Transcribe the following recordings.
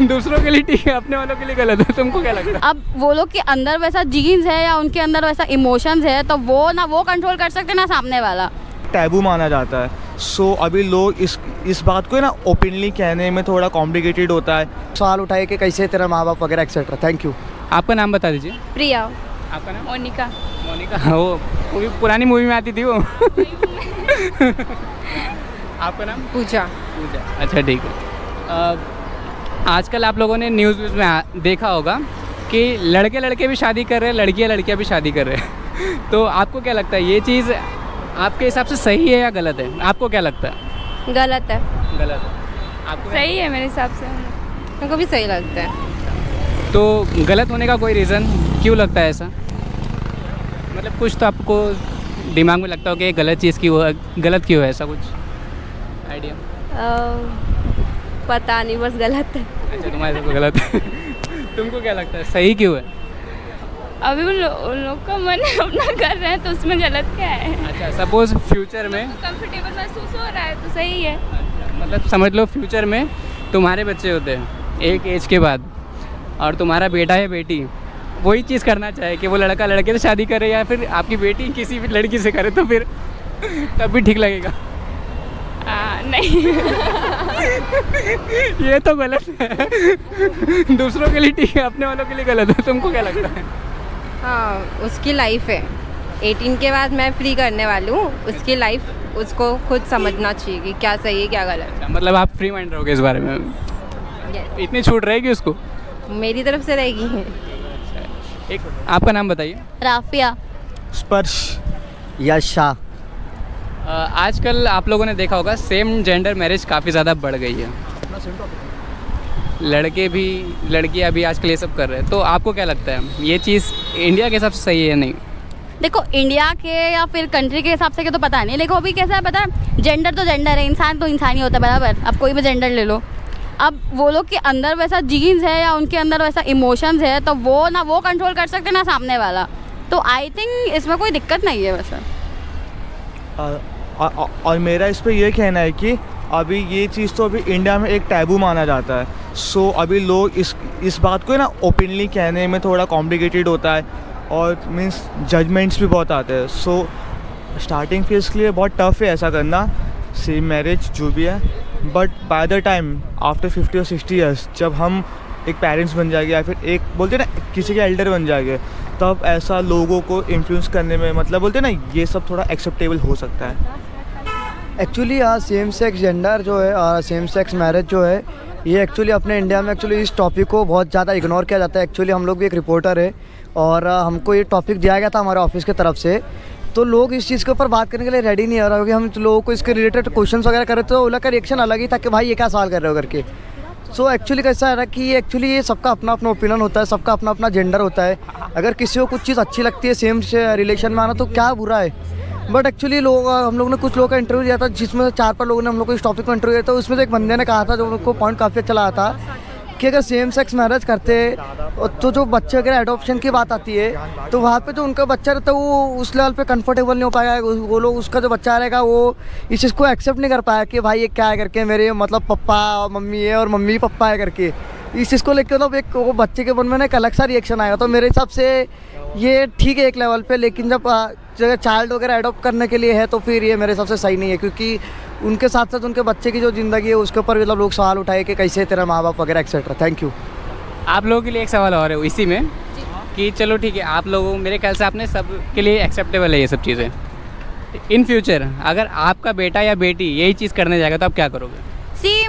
दूसरों के लिए ठीक है, अपने वालों के लिए गलत है। तुमको क्या लगता है? अब वो लोग के अंदर वैसा जीन्स है या उनके अंदर वैसा इमोशंस है, तो वो ना वो कंट्रोल कर सकते ना सामने वाला। टैबू माना जाता है। सो अभी लोग इस बात को ना ओपनली कहने में थोड़ा कॉम्प्लिकेटेड होता है। सवाल उठाए कि कैसे तेरा माँ बाप वगैरह एक्सेट्रा। Thank you. आपका नाम बता दीजिए। प्रिया। आपका नाम? मोनिका। मोनिका, वो भी पुरानी मूवी में आती थी वो। आपका नाम? पूजा। पूजा, अच्छा ठीक है। आजकल आप लोगों ने न्यूज़ में देखा होगा कि लड़के लड़के भी शादी कर रहे हैं, लड़कियां लड़कियां भी शादी कर रहे हैं। तो आपको क्या लगता है, ये चीज़ आपके हिसाब से सही है या गलत है? आपको क्या लगता है? गलत है। गलत है। आपको सही है मेरे हिसाब से, मेरे को भी सही लगता है। तो गलत होने का कोई रीज़न क्यों लगता है ऐसा? मतलब कुछ तो आपको दिमाग में लगता हो कि गलत चीज़ क्यों है, गलत क्यों है, ऐसा कुछ आइडिया? पता नहीं, बस गलत है। अच्छा, तुम्हारे हिसाब से गलत है। तुमको क्या लगता है सही क्यों है? अभी उन लोग का मन अपना कर रहे हैं तो उसमें गलत क्या है? अच्छा, सपोज फ्यूचर में कंफर्टेबल महसूस हो रहा है तो सही है। मतलब समझ लो फ्यूचर में तुम्हारे बच्चे होते हैं एक एज के बाद, और तुम्हारा बेटा या बेटी वही चीज़ करना चाहे कि वो लड़का लड़के से शादी करे या फिर आपकी बेटी किसी भी लड़की से करे, तो फिर तब भी ठीक लगेगा? नहीं। ये तो गलत है। दूसरों के लिए ठीक है, अपने वालों के लिए गलत है। तुमको क्या लगता है? हाँ, उसकी लाइफ है। 18 के बाद मैं फ्री करने वाली हूँ। उसकी लाइफ उसको खुद समझना चाहिए कि क्या सही है क्या गलत है। मतलब आप फ्री माइंड रहोगे इस बारे में? yes. इतनी छूट रहेगी उसको? मेरी तरफ से रहेगी। एक आपका नाम बताइए। राफिया। स्पर्श। यशा। आजकल आप लोगों ने देखा होगा सेम जेंडर मैरिज काफ़ी ज़्यादा बढ़ गई है। लड़के भी लड़कियां भी आजकल ये सब कर रहे हैं। तो आपको क्या लगता है ये चीज़ इंडिया के हिसाब से सही है या नहीं? देखो, इंडिया के या फिर कंट्री के हिसाब से के तो पता नहीं, लेकिन अभी कैसा है पता है, जेंडर तो जेंडर है, इंसान तो इंसान ही होता है बराबर। अब कोई भी जेंडर ले लो, अब वो लोग के अंदर वैसा जीन्स है या उनके अंदर वैसा इमोशंस है, तो वो ना वो कंट्रोल कर सकते ना सामने वाला। तो आई थिंक इसमें कोई दिक्कत नहीं है वैसे। और मेरा इस पर यह कहना है कि अभी ये चीज़ तो अभी इंडिया में एक टैबू माना जाता है। सो अभी लोग इस बात को ना ओपनली कहने में थोड़ा कॉम्प्लिकेटेड होता है, और मीन्स जजमेंट्स भी बहुत आते हैं। सो स्टार्टिंग फेज के लिए बहुत टफ है ऐसा करना, सेम मैरिज जो भी है। But by the time after 50 और 60 ईयर्स जब हम एक पेरेंट्स बन जाएंगे या फिर एक बोलते हैं ना किसी के एल्डर बन जाएंगे, तब ऐसा लोगों को इन्फ्लुएंस करने में मतलब बोलते हैं ना ये सब थोड़ा एक्सेप्टेबल हो सकता है। एक्चुअली सेम सेक्स जेंडर जो है और सेम सेक्स मैरिज जो है, ये एक्चुअली अपने इंडिया में एक्चुअली इस टॉपिक को बहुत ज़्यादा इग्नोर किया जाता है। एक्चुअली हम लोग भी एक रिपोर्टर है और हमको ये टॉपिक दिया गया था हमारे ऑफिस की तरफ से, तो लोग इस चीज़ के ऊपर बात करने के लिए रेडी नहीं हो रहा, क्योंकि हम लोगों को इसके रिलेटेड क्वेश्चंस वगैरह करे तो उनका रिएक्शन अलग ही था कि भाई ये क्या सवाल कर रहे हो करके। सो एक्चुअली कैसा है ना कि ये सबका अपना अपना ओपिनियन होता है, सबका अपना अपना जेंडर होता है। अगर किसी को कुछ चीज़ अच्छी लगती है सेम रिलेशन में आना तो क्या बुरा है। बट एक्चुअली हम लोगों ने कुछ लोगों का इंटरव्यू दिया था, जिसमें 4-5 लोगों ने हम लोग को इस टॉपिक में इंटरव्यू दिया था। उसमें से एक बंदे ने कहा था, जो उनको पॉइंट काफ़ी अच्छा लगा था, कि अगर सेम सेक्स मैरिज करते तो जो बच्चे अगर एडॉप्शन की बात आती है तो वहाँ पे जो उनका बच्चा रहता है वो उस लेवल पे कंफर्टेबल नहीं हो पाएगा। वो लोग उसका जो बच्चा रहेगा वो इस चीज़ को एक्सेप्ट नहीं कर पाया कि भाई ये क्या है करके, मेरे मतलब पापा और मम्मी है और मम्मी पापा है करके। इस चीज़ को लेकर मतलब एक वो बच्चे के मन में एक अलग सा रिएक्शन आएगा। तो मेरे हिसाब से ये ठीक है एक लेवल पे, लेकिन जब चाइल्ड वगैरह अडॉप्ट करने के लिए है तो फिर ये मेरे हिसाब से सही नहीं है, क्योंकि उनके साथ साथ उनके बच्चे की जो ज़िंदगी है उसके ऊपर मतलब लोग सवाल उठाए कि कैसे तेरा माँ बाप वगैरह एक्सेट्रा। Thank you. आप लोगों के लिए एक सवाल और है इसी में कि चलो ठीक है, आप लोगों मेरे ख्याल से आपने सब के लिए एक्सेप्टेबल है ये सब चीज़ें। इन फ्यूचर अगर आपका बेटा या बेटी यही चीज़ करने जाएगा तो आप क्या करोगे?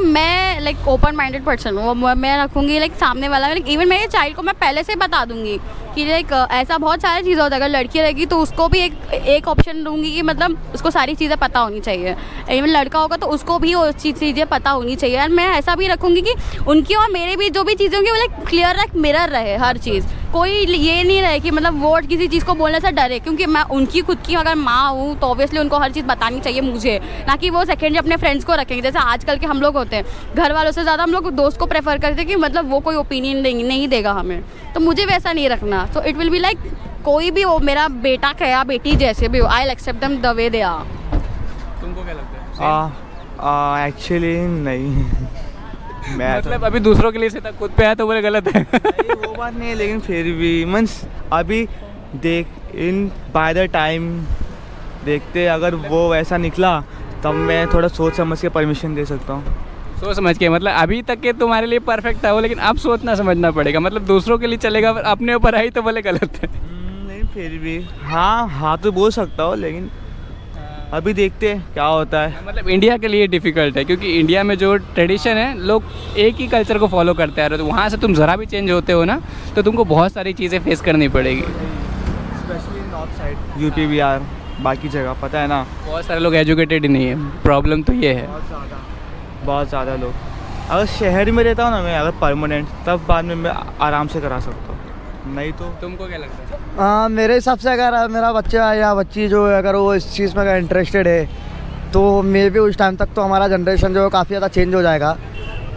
मैं लाइक ओपन माइंडेड पर्सन हूँ। मैं रखूँगी लाइक सामने वाला, लाइक इवन मेरे चाइल्ड को मैं पहले से बता दूँगी कि लाइक ऐसा बहुत सारी चीज़ें होती है। अगर लड़की रहेगी तो उसको भी एक ऑप्शन दूँगी कि मतलब उसको सारी चीज़ें पता होनी चाहिए। इवन लड़का होगा तो उसको भी वो चीज़ें पता होनी चाहिए। और मैं ऐसा भी रखूँगी कि उनकी और मेरे भी जो भी चीज़ें होंगी वो लाइक क्लियर लाइक मिरर रहे हर चीज़। कोई ये नहीं रहे कि मतलब वो किसी चीज़ को बोलने से डरे, क्योंकि मैं उनकी खुद की अगर माँ हूँ तो ऑब्वियसली उनको हर चीज़ बतानी चाहिए मुझे, ना कि वो सेकेंडरी अपने फ्रेंड्स को रखेंगे। जैसे आजकल के हम लोग होते हैं, घर वालों से ज़्यादा हम लोग दोस्त को प्रेफर करते हैं कि मतलब वो कोई ओपिनियन नहीं देगा हमें, तो मुझे वैसा नहीं रखना। So it will be like कोई भी वो मेरा बेटा या बेटी जैसे भी हो, I will accept them the way they are. तुमको क्या लगता है? एक्चुअली नहीं। मैं मतलब अभी दूसरों के लिए से था, खुद पे आया तो बोले गलत है। नहीं, वो बात नहीं है, लेकिन फिर भी मीन्स अभी देख इन बाय द टाइम देखते अगर वो वैसा निकला तब मैं थोड़ा सोच समझ के परमिशन दे सकता हूँ। सोच समझ के, मतलब अभी तक के तुम्हारे लिए परफेक्ट था वो, लेकिन अब सोचना समझना पड़ेगा। मतलब दूसरों के लिए चलेगा, अपने ऊपर आई तो बोले गलत है। नहीं फिर भी हाँ तो बोल सकता हूँ, लेकिन अभी देखते हैं क्या होता है। मतलब इंडिया के लिए डिफ़िकल्ट है, क्योंकि इंडिया में जो ट्रेडिशन है लोग एक ही कल्चर को फॉलो करते आ रहे हो, तो वहाँ से तुम ज़रा भी चेंज होते हो ना तो तुमको बहुत सारी चीज़ें फेस करनी पड़ेगी। Specially north side, UP Bihar, बाकी जगह पता है ना, बहुत सारे लोग एजुकेटेड ही नहीं है, प्रॉब्लम तो ये है। बहुत ज़्यादा लोग। अगर शहर में रहता हूँ ना मैं, अगर परमानेंट, तब बाद में मैं आराम से करा सकता हूँ, नहीं तो। तुमको क्या लगता है? मेरे हिसाब से अगर मेरा बच्चा या बच्ची जो है अगर वो इस चीज़ में अगर इंटरेस्टेड है तो मे भी उस टाइम तक तो हमारा जनरेशन जो है काफ़ी ज़्यादा चेंज हो जाएगा।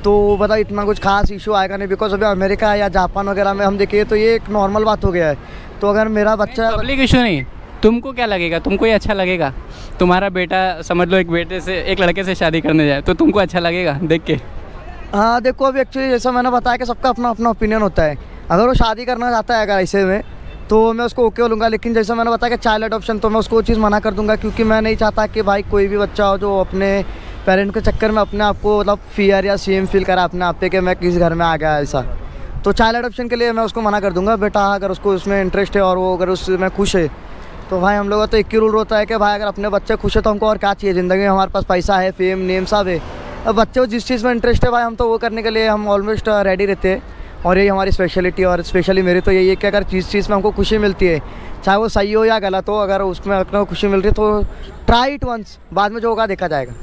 तो पता इतना कुछ खास इशू आएगा नहीं, बिकॉज अभी अमेरिका या जापान वगैरह में हम देखिए तो ये एक नॉर्मल बात हो गया है। तो अगर मेरा बच्चा पब्लिक इशू नहीं, तुमको क्या लगेगा? तुमको ये अच्छा लगेगा? तुम्हारा बेटा समझ लो एक लड़के से शादी करने जाए तो तुमको अच्छा लगेगा देख के? हाँ देखो, अभी एक्चुअली जैसा मैंने बताया कि सबका अपना अपना ओपिनियन होता है। अगर वो शादी करना चाहता है अगर ऐसे में तो मैं उसको ओके बोलूँगा, लेकिन जैसा मैंने बताया कि चाइल्ड अडॉप्शन तो मैं उसको वो चीज़ मना कर दूँगा, क्योंकि मैं नहीं चाहता कि भाई कोई भी बच्चा हो जो अपने पेरेंट के चक्कर में अपने आप को मतलब फियर या सेम फील करा अपने आप पे कि मैं किस घर में आ गया ऐसा। तो चाइल्ड अडॉप्शन के लिए मैं उसको मना कर दूँगा। बेटा अगर उसको उसमें इंटरेस्ट है और वो अगर उसमें खुश है तो भाई हम लोग का तो एक ही रूल होता है कि भाई अगर अपने बच्चे खुश है तो हमको और क्या चाहिए ज़िंदगी में। हमारे पास पैसा है, फेम, नेम सब है। अब बच्चे को जिस चीज़ में इंटरेस्ट है भाई हम तो वो करने के लिए हम ऑलमोस्ट रेडी रहते हैं। और यही हमारी स्पेशलिटी, और स्पेशली मेरी तो यही है कि अगर जिस चीज़ में हमको खुशी मिलती है, चाहे वो सही हो या गलत हो, अगर उसमें अपने को खुशी मिल रही है तो ट्राई इट वंस, बाद में जो होगा देखा जाएगा।